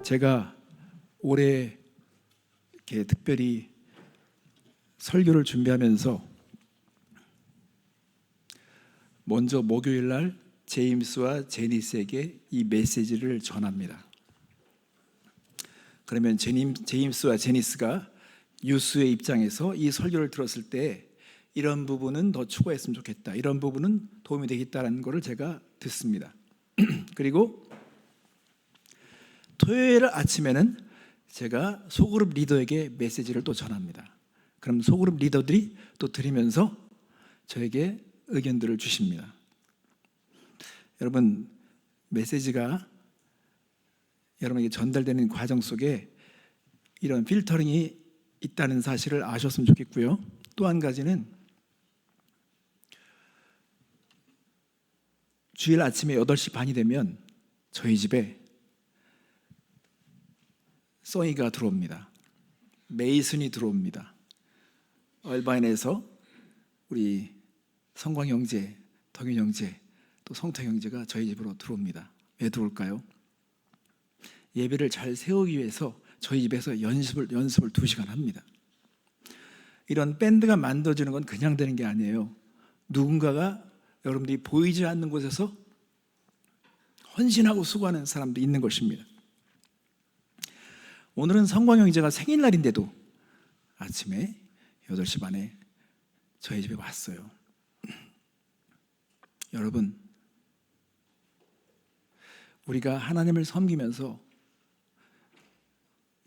제가 올해 이렇게 특별히 설교를 준비하면서 먼저 목요일 날 제임스와 제니스에게 이 메시지를 전합니다. 그러면 제임스와 제니스가 유수의 입장에서 이 설교를 들었을 때 이런 부분은 더 추가했으면 좋겠다, 이런 부분은 도움이 되겠다는 것을 제가 듣습니다. 그리고 토요일 아침에는 제가 소그룹 리더에게 메시지를 또 전합니다. 그럼 소그룹 리더들이 또 들으면서 저에게 의견들을 주십니다. 여러분, 메시지가 여러분에게 전달되는 과정 속에 이런 필터링이 있다는 사실을 아셨으면 좋겠고요. 또 한 가지는 주일 아침에 8시 반이 되면 저희 집에 써니가 들어옵니다. 메이슨이 들어옵니다. 얼바인에서 우리 성광 형제, 덕윤 형제, 또 성태 형제가 저희 집으로 들어옵니다. 왜 들어올까요? 예배를 잘 세우기 위해서 저희 집에서 연습을 2시간 합니다. 이런 밴드가 만들어지는 건 그냥 되는 게 아니에요. 누군가가 여러분들이 보이지 않는 곳에서 헌신하고 수고하는 사람도 있는 것입니다. 오늘은 성광 형제가 생일날인데도 아침에 8시 반에 저희 집에 왔어요. 여러분, 우리가 하나님을 섬기면서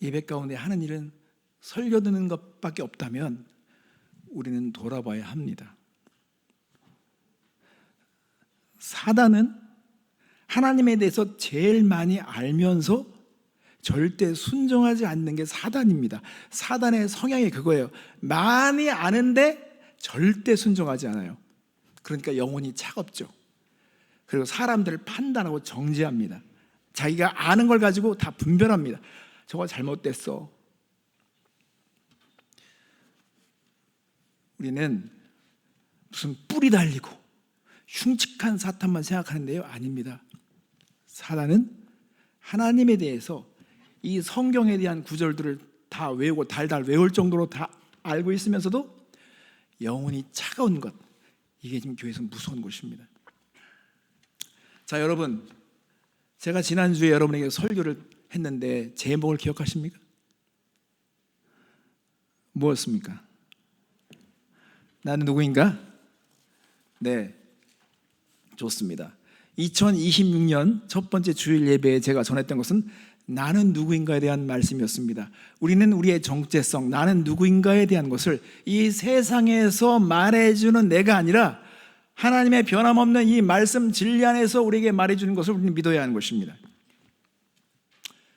예배 가운데 하는 일은 설교 듣는 것밖에 없다면 우리는 돌아봐야 합니다. 사단은 하나님에 대해서 제일 많이 알면서 절대 순종하지 않는 게 사단입니다. 사단의 성향이 그거예요. 많이 아는데 절대 순종하지 않아요. 그러니까 영혼이 차갑죠. 그리고 사람들을 판단하고 정죄합니다. 자기가 아는 걸 가지고 다 분별합니다. 저거 잘못됐어. 우리는 무슨 뿌리 달리고 흉측한 사탄만 생각하는데요, 아닙니다. 사단은 하나님에 대해서 이 성경에 대한 구절들을 다 외우고 달달 외울 정도로 다 알고 있으면서도 영혼이 차가운 것, 이게 지금 교회에서 무서운 것입니다. 자, 여러분, 제가 지난주에 여러분에게 설교를 했는데 제목을 기억하십니까? 무엇입니까? 나는 누구인가? 네, 좋습니다. 2026년 첫 번째 주일 예배에 제가 전했던 것은 나는 누구인가에 대한 말씀이었습니다. 우리는 우리의 정체성, 나는 누구인가에 대한 것을 이 세상에서 말해주는 내가 아니라 하나님의 변함없는 이 말씀 진리 안에서 우리에게 말해주는 것을 우리는 믿어야 하는 것입니다.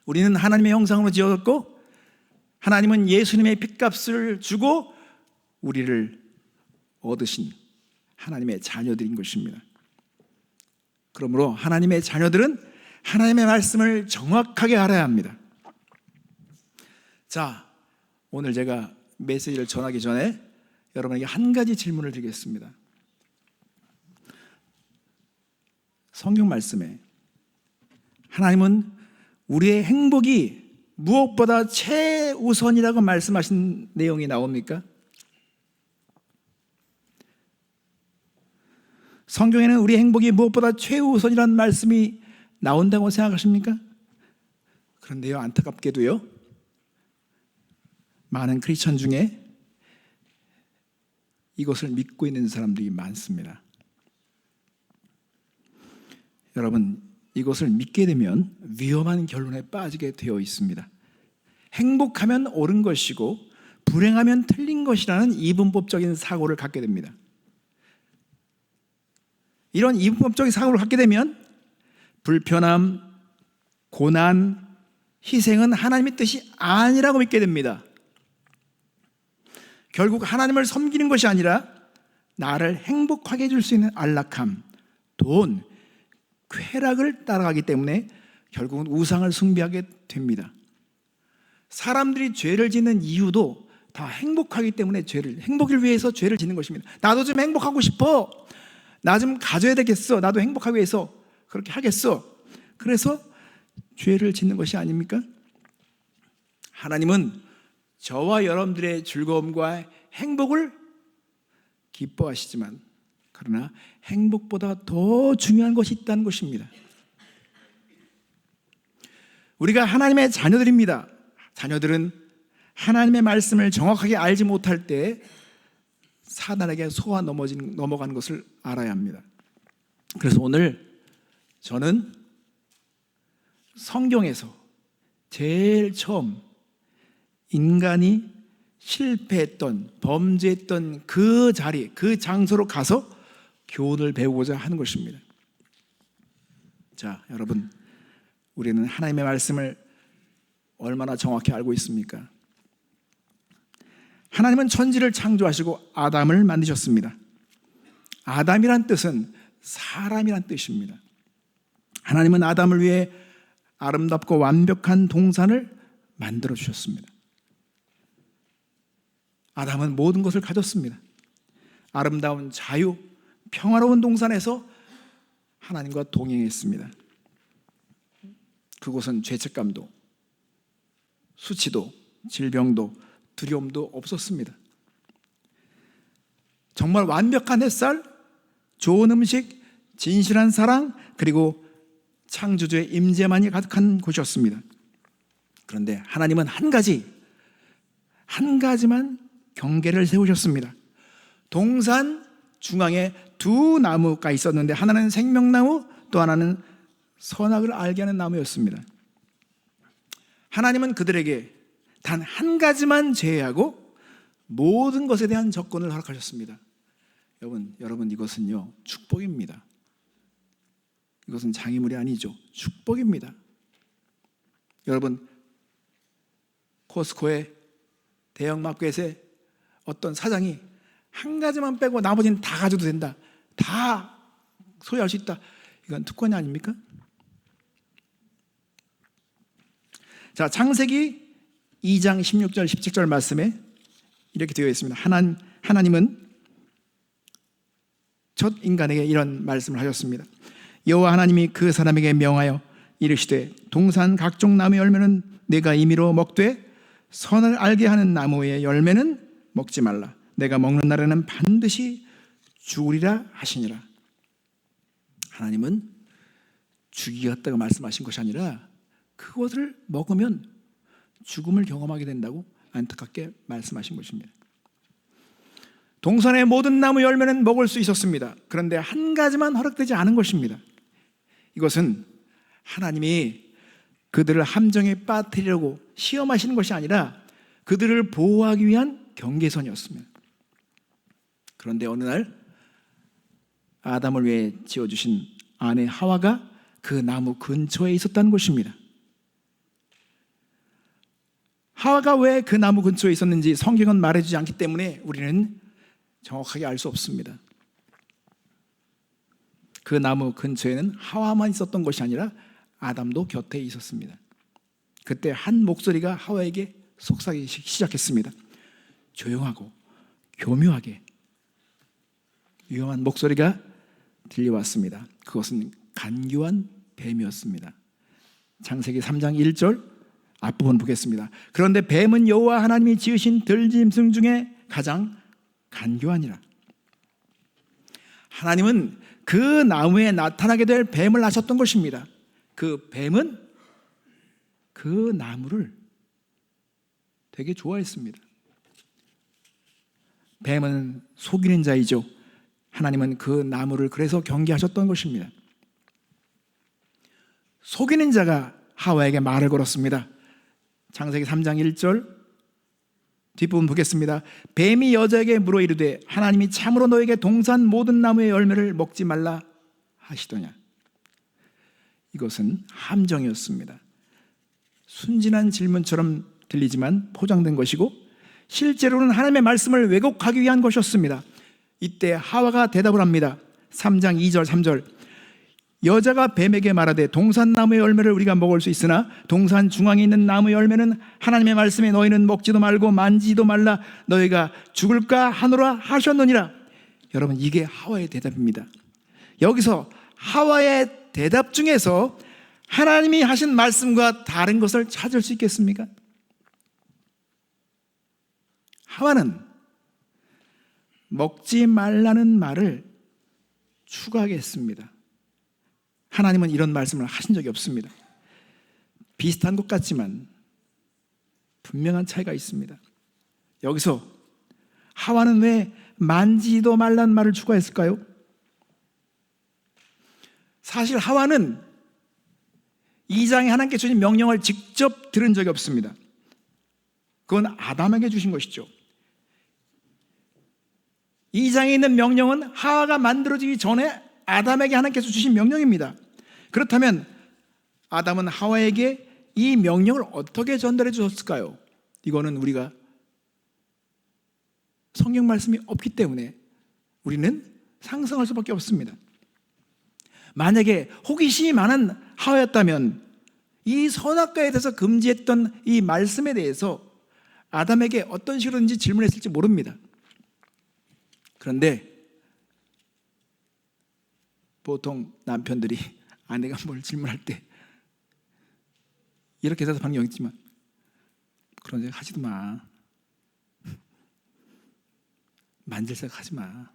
우리는 하나님의 형상으로 지어졌고 하나님은 예수님의 핏값을 주고 우리를 얻으신 하나님의 자녀들인 것입니다. 그러므로 하나님의 자녀들은 하나님의 말씀을 정확하게 알아야 합니다. 자, 오늘 제가 메시지를 전하기 전에 여러분에게 한 가지 질문을 드리겠습니다. 성경 말씀에 하나님은 우리의 행복이 무엇보다 최우선이라고 말씀하신 내용이 나옵니까? 성경에는 우리의 행복이 무엇보다 최우선이라는 말씀이 나온다고 생각하십니까? 그런데요, 안타깝게도요, 많은 크리스천 중에 이것을 믿고 있는 사람들이 많습니다. 여러분, 이것을 믿게 되면 위험한 결론에 빠지게 되어 있습니다. 행복하면 옳은 것이고 불행하면 틀린 것이라는 이분법적인 사고를 갖게 됩니다. 이런 이분법적인 사고를 갖게 되면 불편함, 고난, 희생은 하나님의 뜻이 아니라고 믿게 됩니다. 결국 하나님을 섬기는 것이 아니라 나를 행복하게 해줄 수 있는 안락함, 돈, 쾌락을 따라가기 때문에 결국은 우상을 숭배하게 됩니다. 사람들이 죄를 짓는 이유도 다 행복하기 때문에 행복을 위해서 죄를 짓는 것입니다. 나도 좀 행복하고 싶어. 나 좀 가져야 되겠어. 나도 행복하기 위해서 그렇게 하겠어. 그래서 죄를 짓는 것이 아닙니까? 하나님은 저와 여러분들의 즐거움과 행복을 기뻐하시지만, 그러나 행복보다 더 중요한 것이 있다는 것입니다. 우리가 하나님의 자녀들입니다. 자녀들은 하나님의 말씀을 정확하게 알지 못할 때 사단에게 속아 넘어가는 것을 알아야 합니다. 그래서 오늘 저는 성경에서 제일 처음 인간이 실패했던, 범죄했던 그 자리, 그 장소로 가서 교훈을 배우고자 하는 것입니다. 자, 여러분, 우리는 하나님의 말씀을 얼마나 정확히 알고 있습니까? 하나님은 천지를 창조하시고 아담을 만드셨습니다. 아담이란 뜻은 사람이란 뜻입니다. 하나님은 아담을 위해 아름답고 완벽한 동산을 만들어 주셨습니다. 아담은 모든 것을 가졌습니다. 아름다운 자유, 평화로운 동산에서 하나님과 동행했습니다. 그곳은 죄책감도, 수치도, 질병도, 두려움도 없었습니다. 정말 완벽한 햇살, 좋은 음식, 진실한 사랑, 그리고 창조주의 임재만이 가득한 곳이었습니다. 그런데 하나님은 한 가지만 경계를 세우셨습니다. 동산 중앙에 두 나무가 있었는데 하나는 생명나무, 또 하나는 선악을 알게 하는 나무였습니다. 하나님은 그들에게 단 한 가지만 제외하고 모든 것에 대한 접근을 허락하셨습니다. 여러분 이것은요, 축복입니다. 이것은 장애물이 아니죠. 축복입니다. 여러분, 코스코의 대형마켓에 어떤 사장이 한 가지만 빼고 나머지는 다 가져도 된다, 다 소유할 수 있다, 이건 특권이 아닙니까? 자, 창세기 2장 16절 17절 말씀에 이렇게 되어 있습니다. 하나님은 첫 인간에게 이런 말씀을 하셨습니다. 여호와 하나님이 그 사람에게 명하여 이르시되 동산 각종 나무의 열매는 내가 임의로 먹되 선을 알게 하는 나무의 열매는 먹지 말라. 내가 먹는 날에는 반드시 죽으리라 하시니라. 하나님은 죽이겠다고 말씀하신 것이 아니라 그것을 먹으면 죽음을 경험하게 된다고 안타깝게 말씀하신 것입니다. 동산의 모든 나무 열매는 먹을 수 있었습니다. 그런데 한 가지만 허락되지 않은 것입니다. 이것은 하나님이 그들을 함정에 빠뜨리려고 시험하시는 것이 아니라 그들을 보호하기 위한 경계선이었습니다. 그런데 어느 날 아담을 위해 지어주신 아내 하와가 그 나무 근처에 있었다는 것입니다. 하와가 왜 그 나무 근처에 있었는지 성경은 말해주지 않기 때문에 우리는 정확하게 알 수 없습니다. 그 나무 근처에는 하와만 있었던 것이 아니라 아담도 곁에 있었습니다. 그때 한 목소리가 하와에게 속삭이기 시작했습니다. 조용하고 교묘하게 위험한 목소리가 들려왔습니다. 그것은 간교한 뱀이었습니다. 창세기 3장 1절 앞부분 보겠습니다. 그런데 뱀은 여호와 하나님이 지으신 들짐승 중에 가장 간교하니라. 하나님은 그 나무에 나타나게 될 뱀을 하셨던 것입니다. 그 뱀은 그 나무를 되게 좋아했습니다. 뱀은 속이는 자이죠. 하나님은 그 나무를 그래서 경계하셨던 것입니다. 속이는 자가 하와에게 말을 걸었습니다. 창세기 3장 1절 뒷부분 보겠습니다. 뱀이 여자에게 물어 이르되 하나님이 참으로 너에게 동산 모든 나무의 열매를 먹지 말라 하시더냐. 이것은 함정이었습니다. 순진한 질문처럼 들리지만 포장된 것이고 실제로는 하나님의 말씀을 왜곡하기 위한 것이었습니다. 이때 하와가 대답을 합니다. 3장 2절 3절 여자가 뱀에게 말하되 동산나무의 열매를 우리가 먹을 수 있으나 동산 중앙에 있는 나무의 열매는 하나님의 말씀에 너희는 먹지도 말고 만지지도 말라 너희가 죽을까 하노라 하셨느니라. 여러분, 이게 하와의 대답입니다. 여기서 하와의 대답 중에서 하나님이 하신 말씀과 다른 것을 찾을 수 있겠습니까? 하와는 먹지 말라는 말을 추가하겠습니다. 하나님은 이런 말씀을 하신 적이 없습니다. 비슷한 것 같지만 분명한 차이가 있습니다. 여기서 하와는 왜 만지도 말라는 말을 추가했을까요? 사실 하와는 이 장에 하나님께 주신 명령을 직접 들은 적이 없습니다. 그건 아담에게 주신 것이죠. 이 장에 있는 명령은 하와가 만들어지기 전에 아담에게 하나님께서 주신 명령입니다. 그렇다면 아담은 하와에게 이 명령을 어떻게 전달해 주셨을까요? 이거는 우리가 성경 말씀이 없기 때문에 우리는 상상할 수밖에 없습니다. 만약에 호기심이 많은 하와였다면 이 선악과에 대해서 금지했던 이 말씀에 대해서 아담에게 어떤 식으로든지 질문했을지 모릅니다. 그런데 보통 남편들이 아내가 뭘 질문할 때 이렇게 대답하는 경우 있지만 그런 생각 하지도 마. 만질 생각 하지 마.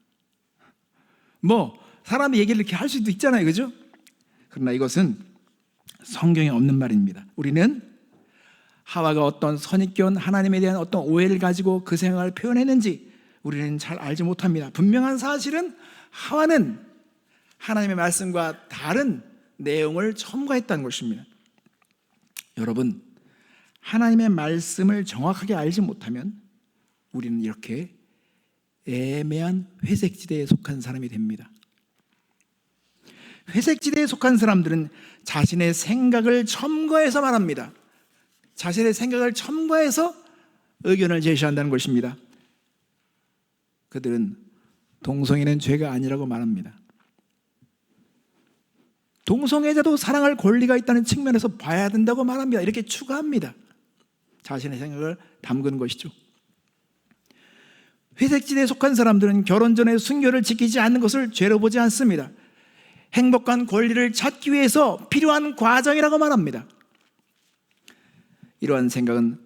뭐 사람이 얘기를 이렇게 할 수도 있잖아요, 그죠? 그러나 이것은 성경에 없는 말입니다. 우리는 하와가 어떤 선입견, 하나님에 대한 어떤 오해를 가지고 그 생각을 표현했는지 우리는 잘 알지 못합니다. 분명한 사실은 하와는 하나님의 말씀과 다른 내용을 첨가했다는 것입니다. 여러분, 하나님의 말씀을 정확하게 알지 못하면 우리는 이렇게 애매한 회색지대에 속한 사람이 됩니다. 회색지대에 속한 사람들은 자신의 생각을 첨가해서 말합니다. 자신의 생각을 첨가해서 의견을 제시한다는 것입니다. 그들은 동성애는 죄가 아니라고 말합니다. 동성애자도 사랑할 권리가 있다는 측면에서 봐야 된다고 말합니다. 이렇게 추가합니다. 자신의 생각을 담그는 것이죠. 회색지대에 속한 사람들은 결혼 전에 순결을 지키지 않는 것을 죄로 보지 않습니다. 행복한 권리를 찾기 위해서 필요한 과정이라고 말합니다. 이러한 생각은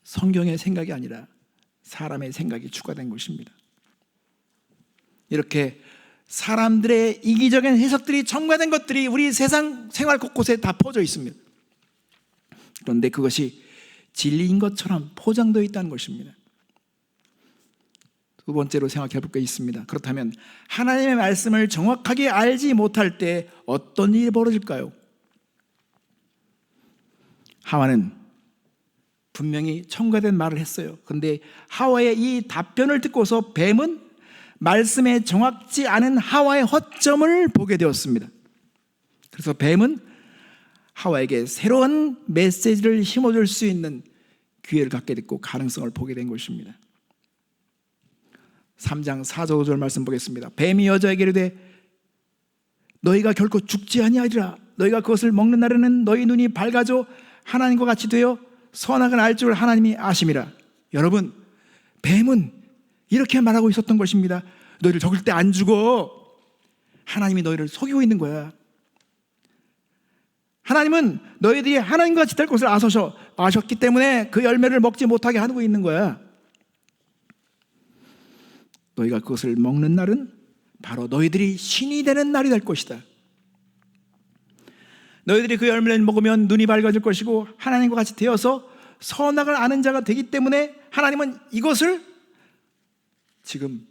성경의 생각이 아니라 사람의 생각이 추가된 것입니다. 이렇게 사람들의 이기적인 해석들이 첨가된 것들이 우리 세상 생활 곳곳에 다 퍼져 있습니다. 그런데 그것이 진리인 것처럼 포장되어 있다는 것입니다. 두 번째로 생각해 볼 게 있습니다. 그렇다면 하나님의 말씀을 정확하게 알지 못할 때 어떤 일이 벌어질까요? 하와는 분명히 첨가된 말을 했어요. 그런데 하와의 이 답변을 듣고서 뱀은 말씀에 정확지 않은 하와의 허점을 보게 되었습니다. 그래서 뱀은 하와에게 새로운 메시지를 심어줄 수 있는 기회를 갖게 됐고 가능성을 보게 된 것입니다. 3장 4절 5절 말씀 보겠습니다. 뱀이 여자에게 이르되 너희가 결코 죽지 아니하리라. 너희가 그것을 먹는 날에는 너희 눈이 밝아져 하나님과 같이 되어 선악을 알 줄 하나님이 아심이라. 여러분, 뱀은 이렇게 말하고 있었던 것입니다. 너희를 적을 때 안 죽어. 하나님이 너희를 속이고 있는 거야. 하나님은 너희들이 하나님과 같이 될 것을 아셨기 때문에 그 열매를 먹지 못하게 하고 있는 거야. 너희가 그것을 먹는 날은 바로 너희들이 신이 되는 날이 될 것이다. 너희들이 그 열매를 먹으면 눈이 밝아질 것이고 하나님과 같이 되어서 선악을 아는 자가 되기 때문에 하나님은 이것을 지금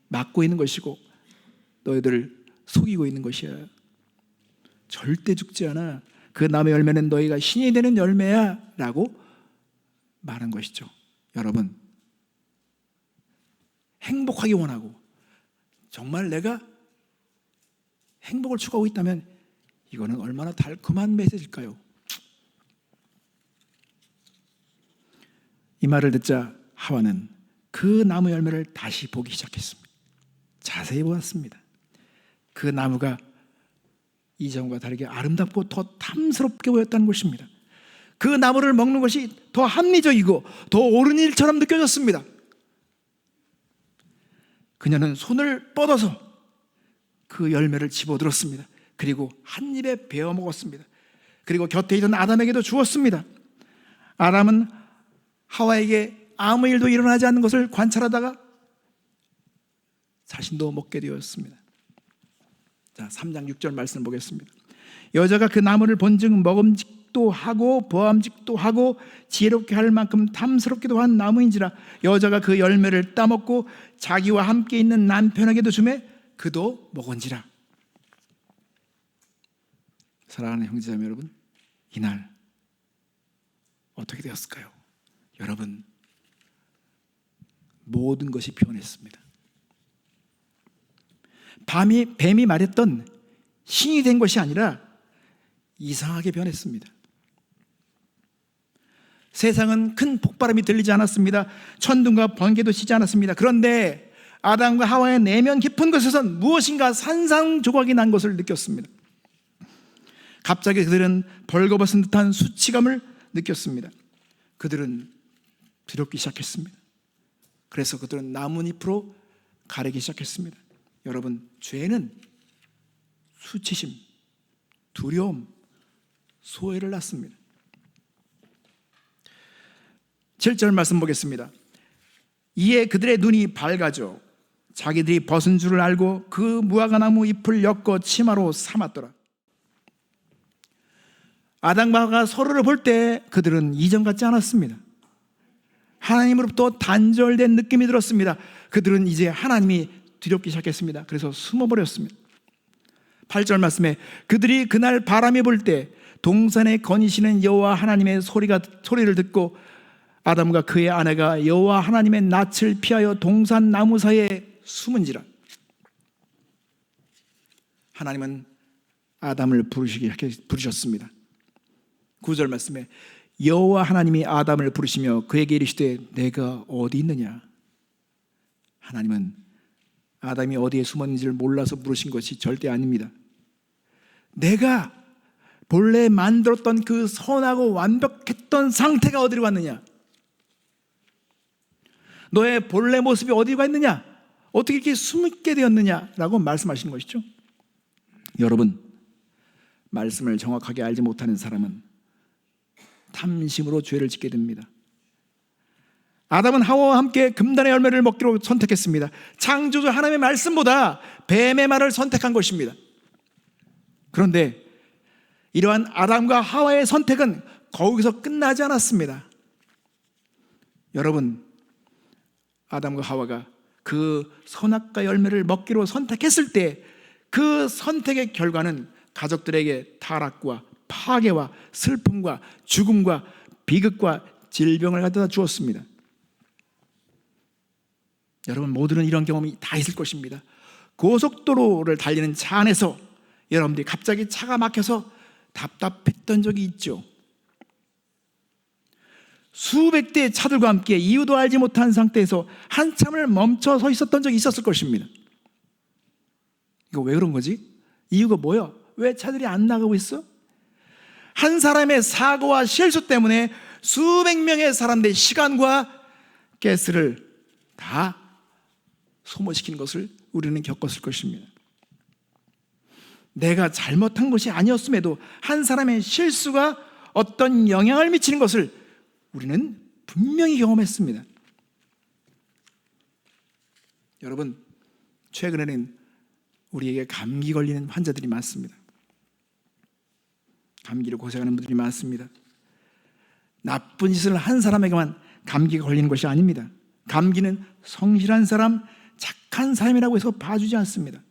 막고 있는 것이고 너희들을 속이고 있는 것이야. 절대 죽지 않아. 그 나무의 열매는 너희가 신이 되는 열매야 라고 말한 것이죠. 여러분, 행복하기 원하고 정말 내가 행복을 추구하고 있다면 이거는 얼마나 달콤한 메시지일까요? 이 말을 듣자 하와는 그 나무 열매를 다시 보기 시작했습니다. 자세히 보았습니다. 그 나무가 이전과 다르게 아름답고 더 탐스럽게 보였다는 것입니다. 그 나무를 먹는 것이 더 합리적이고 더 옳은 일처럼 느껴졌습니다. 그녀는 손을 뻗어서 그 열매를 집어들었습니다. 그리고 한 입에 베어 먹었습니다. 그리고 곁에 있던 아담에게도 주었습니다. 아담은 하와에게 아무 일도 일어나지 않는 것을 관찰하다가 자신도 먹게 되었습니다. 자, 3장 6절 말씀 보겠습니다. 여자가 그 나무를 본즉 먹음직도 하고 보암직도 하고 지혜롭게 할 만큼 탐스럽기도 한 나무인지라. 여자가 그 열매를 따먹고 자기와 함께 있는 남편에게도 주매 그도 먹은지라. 사랑하는 형제자매 여러분, 이날 어떻게 되었을까요? 여러분, 모든 것이 변했습니다. 뱀이 말했던 신이 된 것이 아니라 이상하게 변했습니다. 세상은 큰 폭바람이 들리지 않았습니다. 천둥과 번개도 치지 않았습니다. 그런데 아담과 하와의 내면 깊은 곳에선 무엇인가 산산조각이 난 것을 느꼈습니다. 갑자기 그들은 벌거벗은 듯한 수치감을 느꼈습니다. 그들은 두렵기 시작했습니다. 그래서 그들은 나뭇잎으로 가리기 시작했습니다. 여러분, 죄는 수치심, 두려움, 소외를 낳습니다. 7절 말씀 보겠습니다. 이에 그들의 눈이 밝아져 자기들이 벗은 줄을 알고 그 무화과나무 잎을 엮어 치마로 삼았더라. 아담과 하와가 서로를 볼 때 그들은 이전 같지 않았습니다. 하나님으로부터 단절된 느낌이 들었습니다. 그들은 이제 하나님이 두렵기 시작했습니다. 그래서 숨어버렸습니다. 8절 말씀에 그들이 그날 바람이 불 때 동산에 거니시는 여호와 하나님의 소리를 듣고 아담과 그의 아내가 여호와 하나님의 낯을 피하여 동산 나무 사이에 숨은지라. 하나님은 아담을 부르셨습니다. 9절 말씀에 여호와 하나님이 아담을 부르시며 그에게 이르시되 내가 어디 있느냐. 하나님은 아담이 어디에 숨었는지를 몰라서 부르신 것이 절대 아닙니다. 내가 본래 만들었던 그 선하고 완벽했던 상태가 어디로 갔느냐? 너의 본래 모습이 어디로 갔느냐? 어떻게 이렇게 숨게 되었느냐라고 말씀하시는 것이죠. 여러분, 말씀을 정확하게 알지 못하는 사람은 탐심으로 죄를 짓게 됩니다. 아담은 하와와 함께 금단의 열매를 먹기로 선택했습니다. 창조주 하나님의 말씀보다 뱀의 말을 선택한 것입니다. 그런데 이러한 아담과 하와의 선택은 거기서 끝나지 않았습니다. 여러분, 아담과 하와가 그 선악과 열매를 먹기로 선택했을 때 그 선택의 결과는 가족들에게 타락과 파괴와 슬픔과 죽음과 비극과 질병을 가져다 주었습니다. 여러분, 모두는 이런 경험이 다 있을 것입니다. 고속도로를 달리는 차 안에서 여러분들이 갑자기 차가 막혀서 답답했던 적이 있죠. 수백 대의 차들과 함께 이유도 알지 못한 상태에서 한참을 멈춰 서 있었던 적이 있었을 것입니다. 이거 왜 그런 거지? 이유가 뭐야? 왜 차들이 안 나가고 있어? 한 사람의 사고와 실수 때문에 수백 명의 사람들의 시간과 가스를 다 소모시키는 것을 우리는 겪었을 것입니다. 내가 잘못한 것이 아니었음에도 한 사람의 실수가 어떤 영향을 미치는 것을 우리는 분명히 경험했습니다. 여러분, 최근에는 우리에게 감기 걸리는 환자들이 많습니다. 감기로 고생하는 분들이 많습니다. 나쁜 짓을 한 사람에게만 감기가 걸리는 것이 아닙니다. 감기는 성실한 사람, 착한 사람이라고 해서 봐주지 않습니다.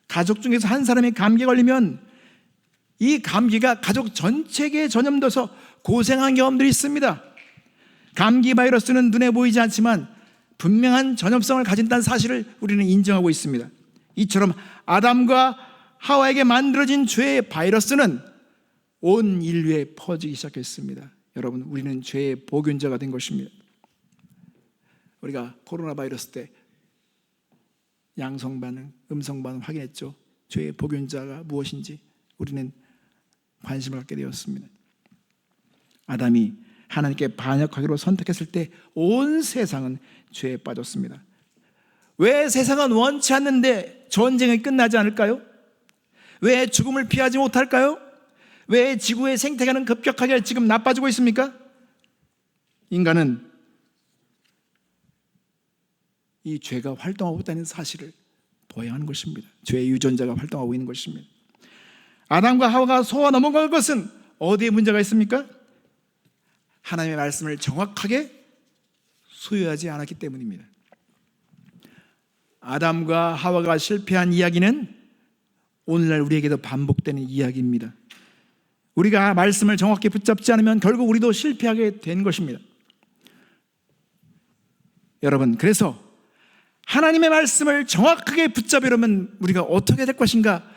가족 중에서 한 사람이 감기에 걸리면 이 감기가 가족 전체에 전염돼서 고생한 경험들이 있습니다. 감기 바이러스는 눈에 보이지 않지만 분명한 전염성을 가진다는 사실을 우리는 인정하고 있습니다. 이처럼 아담과 하와에게 만들어진 죄의 바이러스는 온 인류에 퍼지기 시작했습니다. 여러분, 우리는 죄의 보균자가 된 것입니다. 우리가 코로나 바이러스 때 양성 반응, 음성 반응 확인했죠. 죄의 보균자가 무엇인지 우리는 관심을 갖게 되었습니다. 아담이 하나님께 반역하기로 선택했을 때 온 세상은 죄에 빠졌습니다. 왜 세상은 원치 않는데 전쟁이 끝나지 않을까요? 왜 죽음을 피하지 못할까요? 왜 지구의 생태계는 급격하게 지금 나빠지고 있습니까? 인간은 이 죄가 활동하고 있다는 사실을 보아야 하는 것입니다. 죄의 유전자가 활동하고 있는 것입니다. 아담과 하와가 소와 넘어간 것은 어디에 문제가 있습니까? 하나님의 말씀을 정확하게 수여하지 않았기 때문입니다. 아담과 하와가 실패한 이야기는 오늘날 우리에게도 반복되는 이야기입니다. 우리가 말씀을 정확히 붙잡지 않으면 결국 우리도 실패하게 된 것입니다. 여러분, 그래서 하나님의 말씀을 정확하게 붙잡으려면 우리가 어떻게 될 것인가,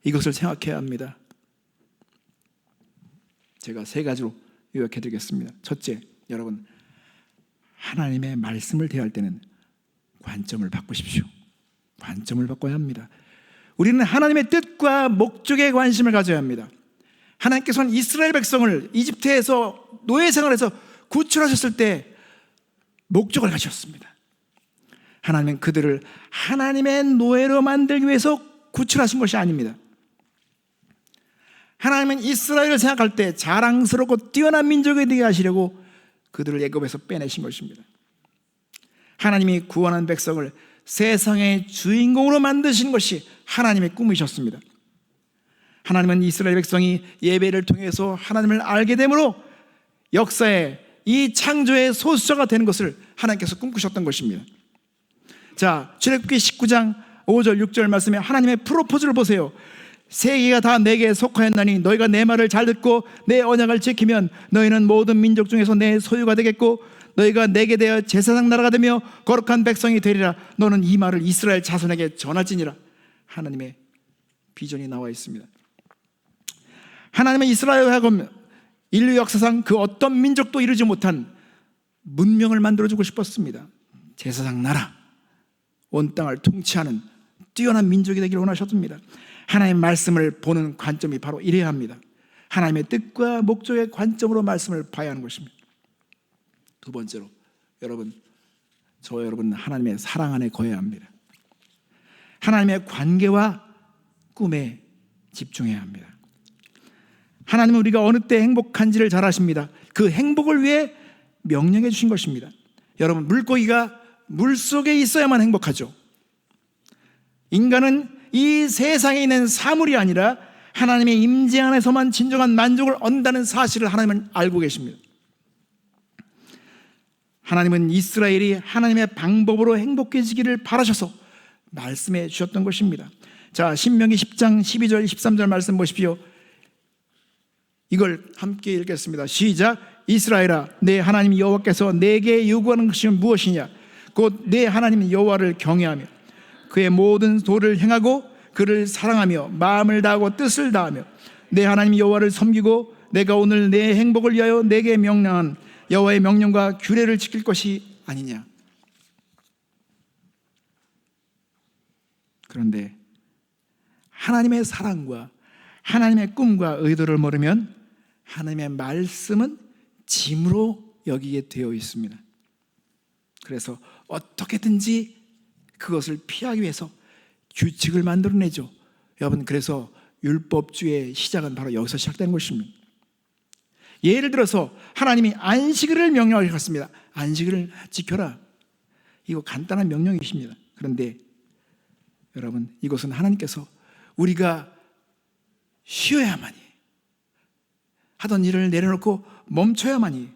이것을 생각해야 합니다. 제가 3가지로 요약해 드리겠습니다. 첫째, 여러분, 하나님의 말씀을 대할 때는 관점을 바꾸십시오. 관점을 바꿔야 합니다. 우리는 하나님의 뜻과 목적에 관심을 가져야 합니다. 하나님께서는 이스라엘 백성을 이집트에서 노예 생활에서 구출하셨을 때 목적을 가지셨습니다. 하나님은 그들을 하나님의 노예로 만들기 위해서 구출하신 것이 아닙니다. 하나님은 이스라엘을 생각할 때 자랑스럽고 뛰어난 민족이 되게 하시려고 그들을 애굽에서 빼내신 것입니다. 하나님이 구원한 백성을 세상의 주인공으로 만드신 것이 하나님의 꿈이셨습니다. 하나님은 이스라엘 백성이 예배를 통해서 하나님을 알게 되므로 역사의 이 창조의 소수자가 되는 것을 하나님께서 꿈꾸셨던 것입니다. 자, 출애굽기 19장 5절 6절 말씀에 하나님의 프로포즈를 보세요. 세계가 다 내게 속하였나니 너희가 내 말을 잘 듣고 내 언약을 지키면 너희는 모든 민족 중에서 내 소유가 되겠고 너희가 내게 대하여 제사장 나라가 되며 거룩한 백성이 되리라. 너는 이 말을 이스라엘 자손에게 전할지니라. 하나님의 비전이 나와 있습니다. 하나님은 이스라엘을 하고 인류 역사상 그 어떤 민족도 이루지 못한 문명을 만들어주고 싶었습니다. 제사장 나라, 온 땅을 통치하는 뛰어난 민족이 되기를 원하셨습니다. 하나님의 말씀을 보는 관점이 바로 이래야 합니다. 하나님의 뜻과 목적의 관점으로 말씀을 봐야 하는 것입니다. 두 번째로, 여러분, 저와 여러분은 하나님의 사랑 안에 거해야 합니다. 하나님의 관계와 꿈에 집중해야 합니다. 하나님은 우리가 어느 때 행복한지를 잘 아십니다. 그 행복을 위해 명령해 주신 것입니다. 여러분, 물고기가 물속에 있어야만 행복하죠. 인간은 이 세상에 있는 사물이 아니라 하나님의 임재 안에서만 진정한 만족을 얻는다는 사실을 하나님은 알고 계십니다. 하나님은 이스라엘이 하나님의 방법으로 행복해지기를 바라셔서 말씀해 주셨던 것입니다. 자, 신명기 10장 12절 13절 말씀 보십시오. 이걸 함께 읽겠습니다. 시작. 이스라엘아, 내 하나님 여호와께서 내게 요구하는 것이 무엇이냐? 곧 내 하나님 여호와를 경외하며 그의 모든 도를 행하고 그를 사랑하며 마음을 다하고 뜻을 다하며 내 하나님 여호와를 섬기고 내가 오늘 내 행복을 위하여 내게 명령한 여호와의 명령과 규례를 지킬 것이 아니냐. 그런데 하나님의 사랑과 하나님의 꿈과 의도를 모르면 하나님의 말씀은 짐으로 여기게 되어 있습니다. 그래서 어떻게든지 그것을 피하기 위해서 규칙을 만들어내죠. 여러분, 그래서 율법주의 시작은 바로 여기서 시작된 것입니다. 예를 들어서 하나님이 안식일을 명령하셨습니다. 안식일을 지켜라. 이거 간단한 명령이십니다. 그런데 여러분, 이것은 하나님께서 우리가 쉬어야만이, 하던 일을 내려놓고 멈춰야만이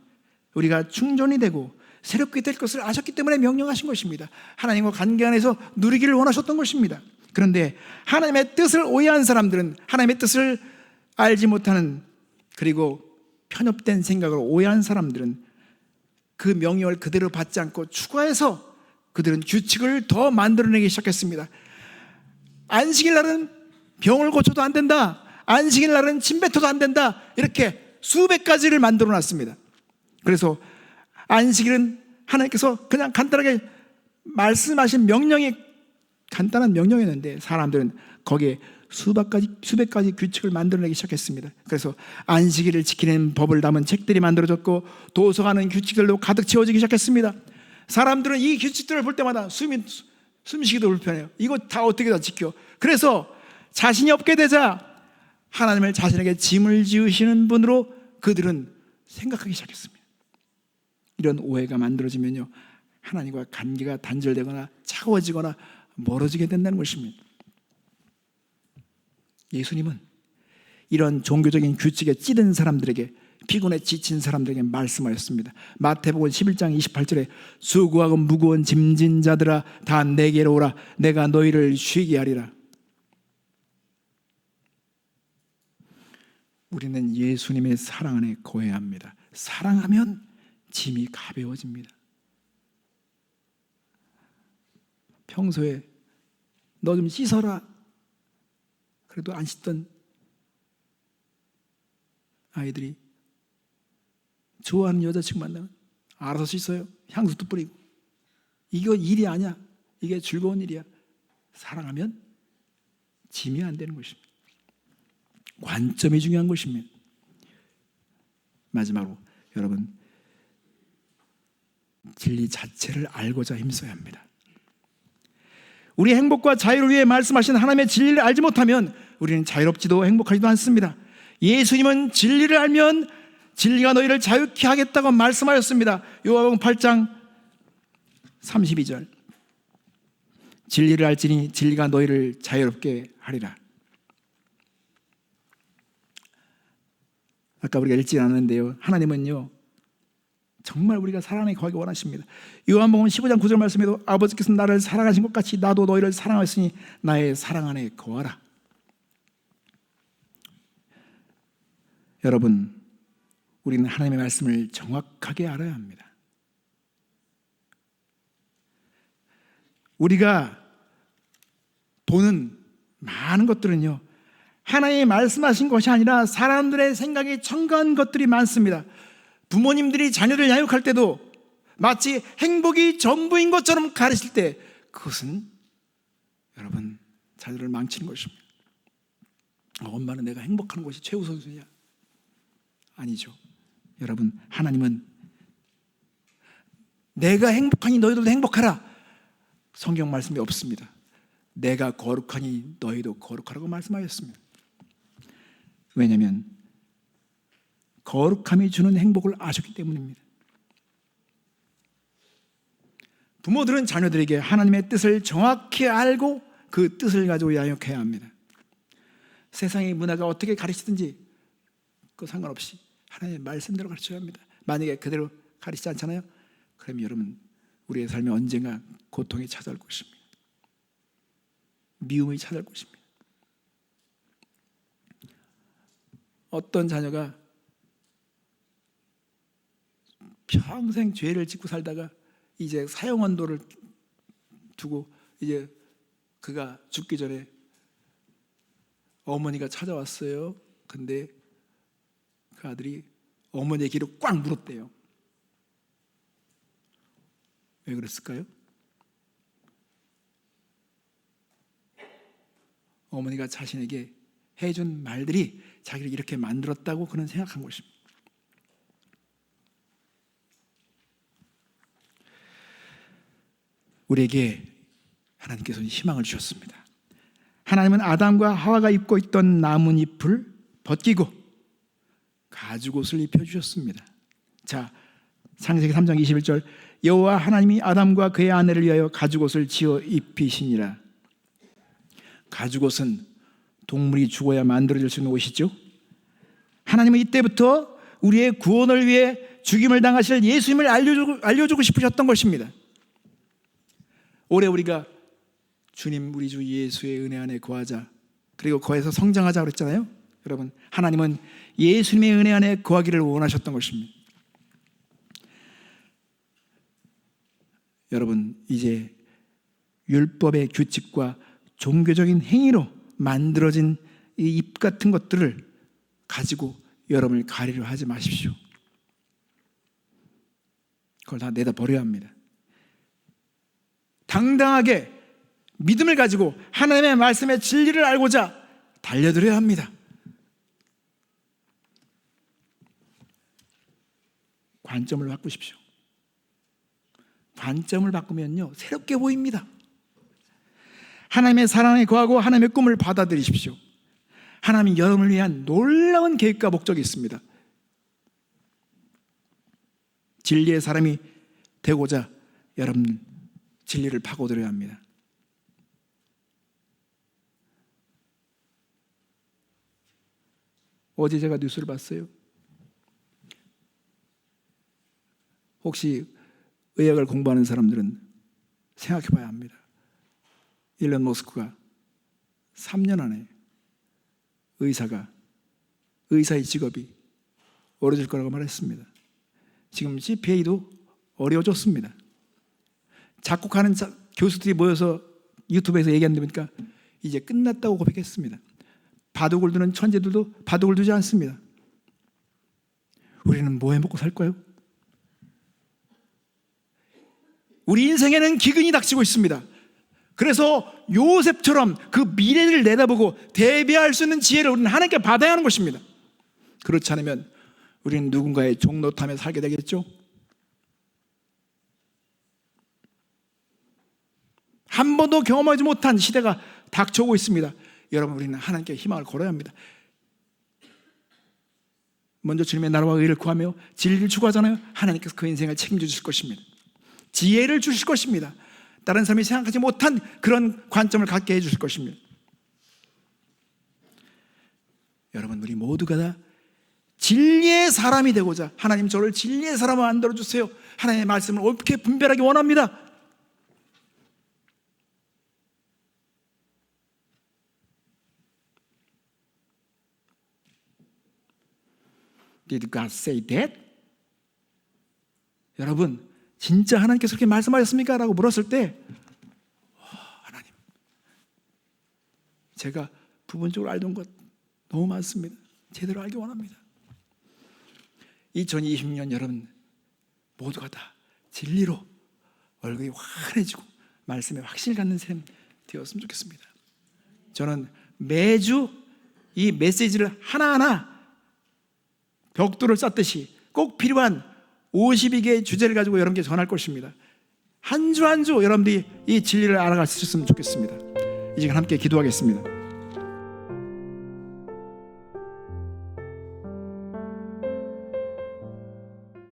우리가 충전이 되고 새롭게 될 것을 아셨기 때문에 명령하신 것입니다. 하나님과 관계 안에서 누리기를 원하셨던 것입니다. 그런데 하나님의 뜻을 오해한 사람들은, 하나님의 뜻을 알지 못하는, 그리고 편협된 생각으로 오해한 사람들은 그 명령을 그대로 받지 않고 추가해서 그들은 규칙을 더 만들어내기 시작했습니다. 안식일 날은 병을 고쳐도 안 된다, 안식일 날은 침 뱉어도 안 된다, 이렇게 수백 가지를 만들어 놨습니다. 그래서 안식일은 하나님께서 그냥 간단하게 말씀하신 명령이 간단한 명령이었는데 사람들은 거기에 수백 가지 규칙을 만들어내기 시작했습니다. 그래서 안식일을 지키는 법을 담은 책들이 만들어졌고 도서관은 규칙들로 가득 채워지기 시작했습니다. 사람들은 이 규칙들을 볼 때마다 숨쉬기도 불편해요. 이거 다 어떻게 다 지켜? 그래서 자신이 없게 되자 하나님을 자신에게 짐을 지으시는 분으로 그들은 생각하기 시작했습니다. 이런 오해가 만들어지면요, 하나님과 관계가 단절되거나 차가워지거나 멀어지게 된다는 것입니다. 예수님은 이런 종교적인 규칙에 찌든 사람들에게, 피곤에 지친 사람들에게 말씀하였습니다. 마태복음 11장 28절에 수고하고 무거운 짐진 자들아 다 내게로 오라 내가 너희를 쉬게 하리라. 우리는 예수님의 사랑 안에 거해야 합니다. 사랑하면 짐이 가벼워집니다. 평소에 너 좀 씻어라 그래도 안 씻던 아이들이 좋아하는 여자친구 만나면 알아서 씻어요. 향수도 뿌리고. 이거 일이 아니야. 이게 즐거운 일이야. 사랑하면 짐이 안 되는 것입니다. 관점이 중요한 것입니다. 마지막으로 여러분, 진리 자체를 알고자 힘써야 합니다. 우리 행복과 자유를 위해 말씀하신 하나님의 진리를 알지 못하면 우리는 자유롭지도 행복하지도 않습니다. 예수님은 진리를 알면 진리가 너희를 자유케 하겠다고 말씀하였습니다. 요한복음 8장 32절 진리를 알지니 진리가 너희를 자유롭게 하리라. 아까 우리가 읽지 않았는데요, 하나님은요 정말 우리가 사랑 안에 거하기 원하십니다. 요한복음 15장 9절 말씀에도 아버지께서 나를 사랑하신 것 같이 나도 너희를 사랑하였으니 나의 사랑 안에 거하라. 여러분, 우리는 하나님의 말씀을 정확하게 알아야 합니다. 우리가 보는 많은 것들은요, 하나님이 말씀하신 것이 아니라 사람들의 생각에 첨가한 것들이 많습니다. 부모님들이 자녀를 양육할 때도 마치 행복이 전부인 것처럼 가르칠 때 그것은 여러분 자녀를 망치는 것입니다. 엄마는 내가 행복하는 것이 최우선순위야. 아니죠. 여러분, 하나님은 내가 행복하니 너희들도 행복하라. 성경 말씀이 없습니다. 내가 거룩하니 너희도 거룩하라고 말씀하셨습니다. 왜냐하면 거룩함이 주는 행복을 아셨기 때문입니다. 부모들은 자녀들에게 하나님의 뜻을 정확히 알고 그 뜻을 가지고 양육해야 합니다. 세상의 문화가 어떻게 가르치든지 그 상관없이 하나님의 말씀대로 가르쳐야 합니다. 만약에 그대로 가르치지 않잖아요, 그럼 여러분 우리의 삶에 언젠가 고통이 찾아올 것입니다. 미움이 찾아올 것입니다. 어떤 자녀가 평생 죄를 짓고 살다가 이제 사형언도를 두고 이제 그가 죽기 전에 어머니가 찾아왔어요. 근데 그 아들이 어머니의 귀를 꽉 물었대요. 왜 그랬을까요? 어머니가 자신에게 해준 말들이 자기를 이렇게 만들었다고 그는 생각한 것입니다. 우리에게 하나님께서는 희망을 주셨습니다. 하나님은 아담과 하와가 입고 있던 나뭇잎을 벗기고 가죽옷을 입혀주셨습니다. 자, 창세기 3장 21절 여호와 하나님이 아담과 그의 아내를 위하여 가죽옷을 지어 입히시니라. 가죽옷은 동물이 죽어야 만들어질 수 있는 옷이죠. 하나님은 이때부터 우리의 구원을 위해 죽임을 당하실 예수님을 알려주고 싶으셨던 것입니다. 올해 우리가 주님 우리 주 예수의 은혜 안에 거하자, 그리고 거해서 성장하자 그랬잖아요. 여러분, 하나님은 예수님의 은혜 안에 거하기를 원하셨던 것입니다. 여러분, 이제 율법의 규칙과 종교적인 행위로 만들어진 이 입 같은 것들을 가지고 여러분을 가리려 하지 마십시오. 그걸 다 내다 버려야 합니다. 당당하게 믿음을 가지고 하나님의 말씀의 진리를 알고자 달려들어야 합니다. 관점을 바꾸십시오. 관점을 바꾸면요 새롭게 보입니다. 하나님의 사랑에 거하고 하나님의 꿈을 받아들이십시오. 하나님이 여러분을 위한 놀라운 계획과 목적이 있습니다. 진리의 사람이 되고자 여러분 진리를 파고들어야 합니다. 어제 제가 뉴스를 봤어요. 혹시 의학을 공부하는 사람들은 생각해 봐야 합니다. 일론 머스크가 3년 안에 의사의 직업이 어려질 거라고 말했습니다. 지금 CPA도 어려워졌습니다. 작곡하는 교수들이 모여서 유튜브에서 얘기한다니까 이제 끝났다고 고백했습니다. 바둑을 두는 천재들도 바둑을 두지 않습니다. 우리는 뭐 해먹고 살까요? 우리 인생에는 기근이 닥치고 있습니다. 그래서 요셉처럼 그 미래를 내다보고 대비할 수 있는 지혜를 우리는 하나님께 받아야 하는 것입니다. 그렇지 않으면 우리는 누군가의 종노릇하며 살게 되겠죠. 한 번도 경험하지 못한 시대가 닥쳐오고 있습니다. 여러분, 우리는 하나님께 희망을 걸어야 합니다. 먼저 주님의 나라와 의를 구하며 진리를 추구하잖아요. 하나님께서 그 인생을 책임져 주실 것입니다. 지혜를 주실 것입니다. 다른 사람이 생각하지 못한 그런 관점을 갖게 해주실 것입니다. 여러분, 우리 모두가 다 진리의 사람이 되고자 하나님 저를 진리의 사람으로 만들어주세요. 하나님의 말씀을 옳게 분별하기 원합니다. Did God say that? 여러분, 진짜 하나님께서 그렇게 말씀하셨습니까? 라고 물었을 때 하나님, 제가 부분적으로 알던 것 너무 많습니다. 제대로 알기 원합니다. 2020년 여러분 모두가 다 진리로 얼굴이 환해지고 말씀에 확신을 갖는 삶 되었으면 좋겠습니다. 저는 매주 이 메시지를 하나하나 벽돌을 쌓듯이 꼭 필요한 52개의 주제를 가지고 여러분께 전할 것입니다. 한 주 한 주 여러분들이 이 진리를 알아갈 수 있었으면 좋겠습니다. 이 시간 함께 기도하겠습니다.